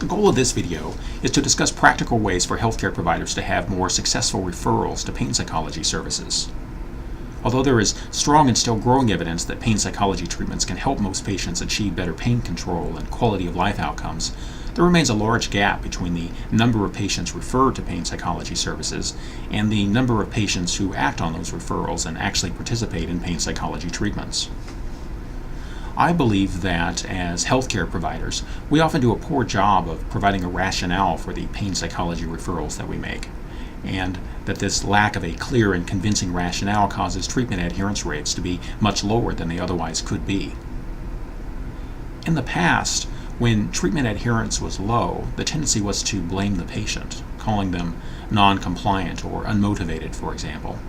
The goal of this video is to discuss practical ways for healthcare providers to have more successful referrals to pain psychology services. Although there is strong and still growing evidence that pain psychology treatments can help most patients achieve better pain control and quality of life outcomes, there remains a large gap between the number of patients referred to pain psychology services and the number of patients who act on those referrals and actually participate in pain psychology treatments. I believe that as healthcare providers, we often do a poor job of providing a rationale for the pain psychology referrals that we make, and that this lack of a clear and convincing rationale causes treatment adherence rates to be much lower than they otherwise could be. In the past, when treatment adherence was low, the tendency was to blame the patient, calling them non-compliant or unmotivated, for example.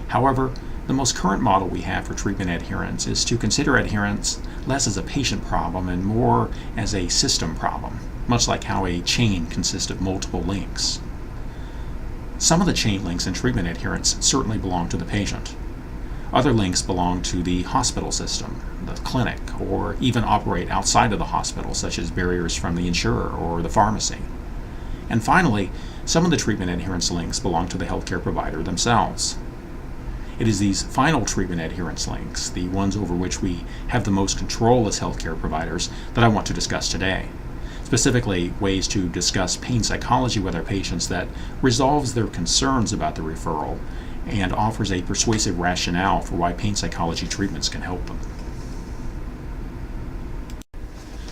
However, the most current model we have for treatment adherence is to consider adherence less as a patient problem and more as a system problem, much like how a chain consists of multiple links. Some of the chain links in treatment adherence certainly belong to the patient. Other links belong to the hospital system, the clinic, or even operate outside of the hospital, such as barriers from the insurer or the pharmacy. And finally, some of the treatment adherence links belong to the healthcare provider themselves. It is these final treatment adherence links, the ones over which we have the most control as healthcare providers, that I want to discuss today. Specifically, ways to discuss pain psychology with our patients that resolves their concerns about the referral and offers a persuasive rationale for why pain psychology treatments can help them.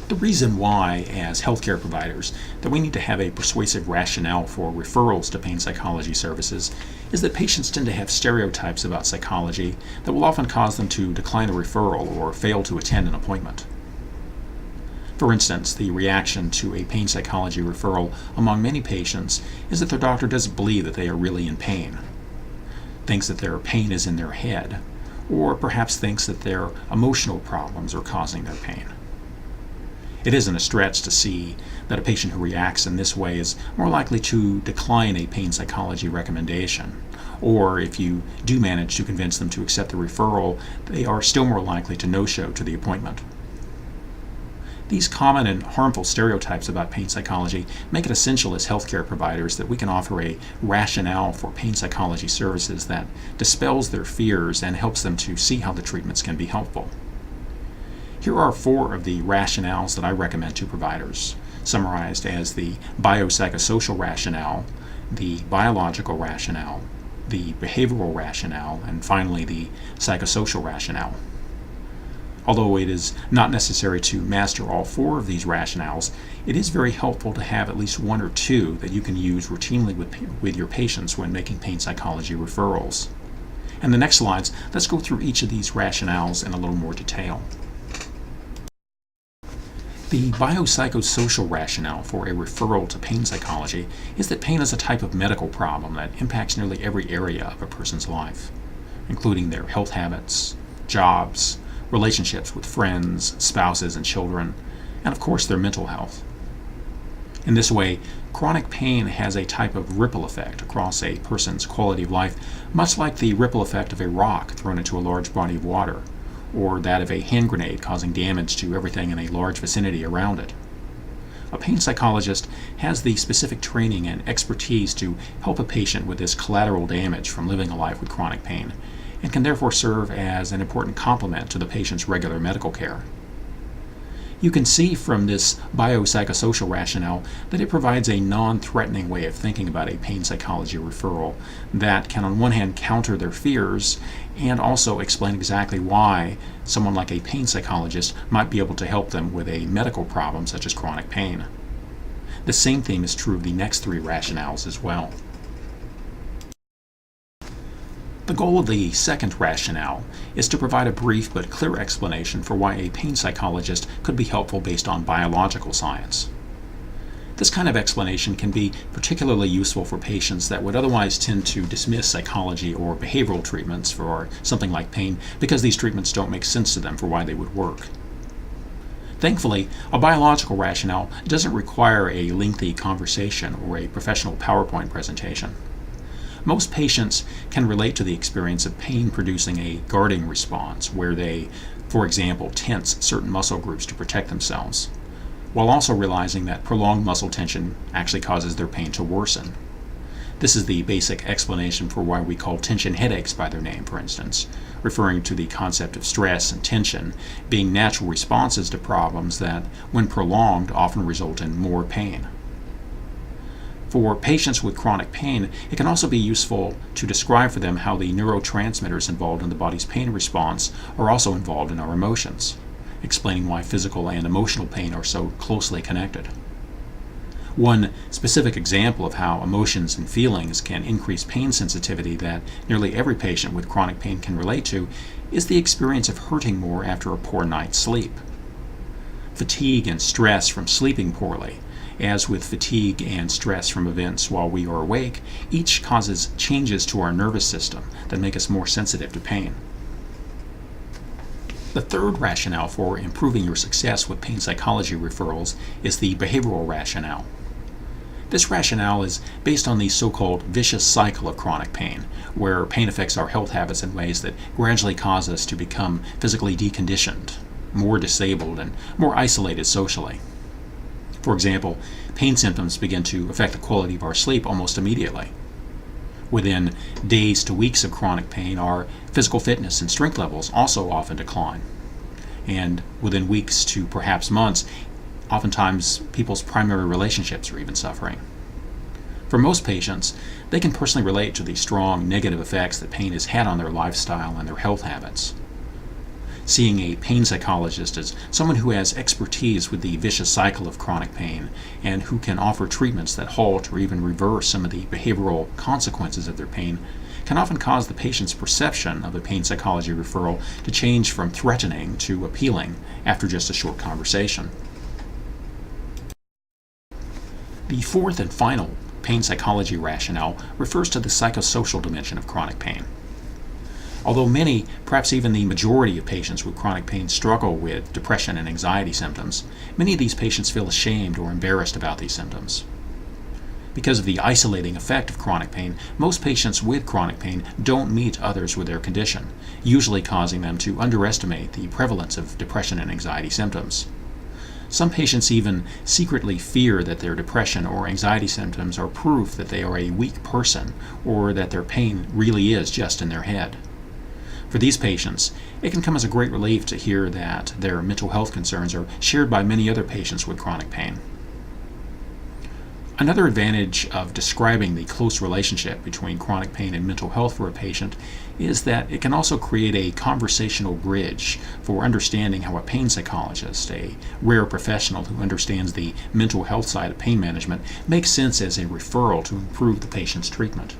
The reason why, as healthcare providers, that we need to have a persuasive rationale for referrals to pain psychology services is that patients tend to have stereotypes about psychology that will often cause them to decline a referral or fail to attend an appointment. For instance, the reaction to a pain psychology referral among many patients is that their doctor doesn't believe that they are really in pain, thinks that their pain is in their head, or perhaps thinks that their emotional problems are causing their pain. It isn't a stretch to see that a patient who reacts in this way is more likely to decline a pain psychology recommendation, or if you do manage to convince them to accept the referral, they are still more likely to no-show to the appointment. These common and harmful stereotypes about pain psychology make it essential as healthcare providers that we can offer a rationale for pain psychology services that dispels their fears and helps them to see how the treatments can be helpful. Here are 4 of the rationales that I recommend to providers, summarized as the biopsychosocial rationale, the biological rationale, the behavioral rationale, and finally the psychosocial rationale. Although it is not necessary to master all 4 of these rationales, it is very helpful to have at least 1 or 2 that you can use routinely with your patients when making pain psychology referrals. In the next slides, let's go through each of these rationales in a little more detail. The biopsychosocial rationale for a referral to pain psychology is that pain is a type of medical problem that impacts nearly every area of a person's life, including their health habits, jobs, relationships with friends, spouses, and children, and of course their mental health. In this way, chronic pain has a type of ripple effect across a person's quality of life, much like the ripple effect of a rock thrown into a large body of water, or that of a hand grenade causing damage to everything in a large vicinity around it. A pain psychologist has the specific training and expertise to help a patient with this collateral damage from living a life with chronic pain, and can therefore serve as an important complement to the patient's regular medical care. You can see from this biopsychosocial rationale that it provides a non-threatening way of thinking about a pain psychology referral that can on one hand counter their fears and also explain exactly why someone like a pain psychologist might be able to help them with a medical problem such as chronic pain. The same theme is true of the next 3 rationales as well. The goal of the second rationale is to provide a brief but clear explanation for why a pain psychologist could be helpful based on biological science. This kind of explanation can be particularly useful for patients that would otherwise tend to dismiss psychology or behavioral treatments for something like pain because these treatments don't make sense to them for why they would work. Thankfully, a biological rationale doesn't require a lengthy conversation or a professional PowerPoint presentation. Most patients can relate to the experience of pain producing a guarding response where they, for example, tense certain muscle groups to protect themselves, while also realizing that prolonged muscle tension actually causes their pain to worsen. This is the basic explanation for why we call tension headaches by their name, for instance, referring to the concept of stress and tension being natural responses to problems that, when prolonged, often result in more pain. For patients with chronic pain, it can also be useful to describe for them how the neurotransmitters involved in the body's pain response are also involved in our emotions, explaining why physical and emotional pain are so closely connected. One specific example of how emotions and feelings can increase pain sensitivity that nearly every patient with chronic pain can relate to is the experience of hurting more after a poor night's sleep. Fatigue and stress from sleeping poorly, as with fatigue and stress from events while we are awake, each causes changes to our nervous system that make us more sensitive to pain. The third rationale for improving your success with pain psychology referrals is the behavioral rationale. This rationale is based on the so-called vicious cycle of chronic pain, where pain affects our health habits in ways that gradually cause us to become physically deconditioned, more disabled, and more isolated socially. For example, pain symptoms begin to affect the quality of our sleep almost immediately. Within days to weeks of chronic pain, our physical fitness and strength levels also often decline. And within weeks to perhaps months, oftentimes people's primary relationships are even suffering. For most patients, they can personally relate to the strong negative effects that pain has had on their lifestyle and their health habits. Seeing a pain psychologist as someone who has expertise with the vicious cycle of chronic pain and who can offer treatments that halt or even reverse some of the behavioral consequences of their pain can often cause the patient's perception of a pain psychology referral to change from threatening to appealing after just a short conversation. The fourth and final pain psychology rationale refers to the psychosocial dimension of chronic pain. Although many, perhaps even the majority of patients with chronic pain struggle with depression and anxiety symptoms, many of these patients feel ashamed or embarrassed about these symptoms. Because of the isolating effect of chronic pain, most patients with chronic pain don't meet others with their condition, usually causing them to underestimate the prevalence of depression and anxiety symptoms. Some patients even secretly fear that their depression or anxiety symptoms are proof that they are a weak person or that their pain really is just in their head. For these patients, it can come as a great relief to hear that their mental health concerns are shared by many other patients with chronic pain. Another advantage of describing the close relationship between chronic pain and mental health for a patient is that it can also create a conversational bridge for understanding how a pain psychologist, a rare professional who understands the mental health side of pain management, makes sense as a referral to improve the patient's treatment.